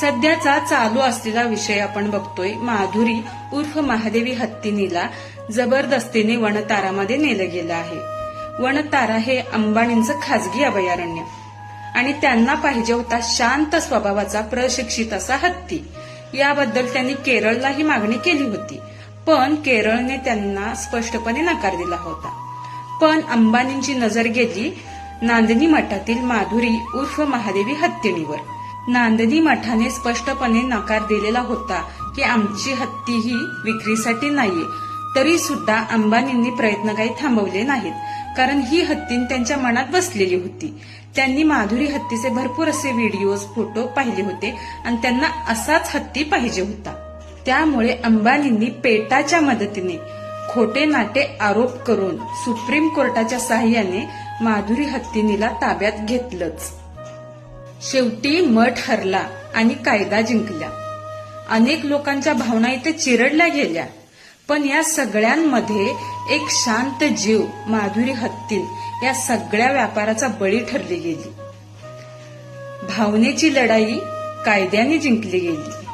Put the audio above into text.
सध्याचा चालू असलेला विषय आपण बघतोय. माधुरी उर्फ महादेवी हत्तीनीला जबरदस्तीने वनतारामध्ये नेलं गेलं आहे. वनतारा हे अंबानींचं खाजगी अभयारण्य आणि त्यांना पाहिजे होता शांत स्वभावाचा प्रशिक्षित असा हत्ती. याबद्दल त्यांनी केरळलाही मागणी केली होती, पण केरळने त्यांना स्पष्टपणे नकार दिला होता. पण अंबानींची नजर गेली नांदनी मठातील माधुरी उर्फ महादेवी हत्तीणीवर. नांदनी मठाने स्पष्टपणे नकार दिलेला होता की आमची हत्ती ही विक्रीसाठी नाहीये. तरी सुद्धा अंबानींनी प्रयत्न काही थांबवले नाहीत, कारण ही हत्ती त्यांच्या मनात बसलेली होती. त्यांनी माधुरी हत्तीचे भरपूर असे व्हिडिओज, फोटो पाहिले होते आणि त्यांना असाच हत्ती पाहिजे होता. त्यामुळे अंबानींनी पेटाच्या मदतीने खोटे नाटे आरोप करून सुप्रीम कोर्टाच्या साहाय्याने माधुरी हत्तीनीला ताब्यात घेतलंच. शेवटी मठ हरला आणि कायदा जिंकला. अनेक लोकांच्या भावना इथे चिरडल्या गेल्या, पण या सगळ्यांमध्ये एक शांत जीव माधुरी हत्तीन या सगळ्या व्यापाराचा बळी ठरली गेली. भावनेची लढाई कायद्याने जिंकली गेली.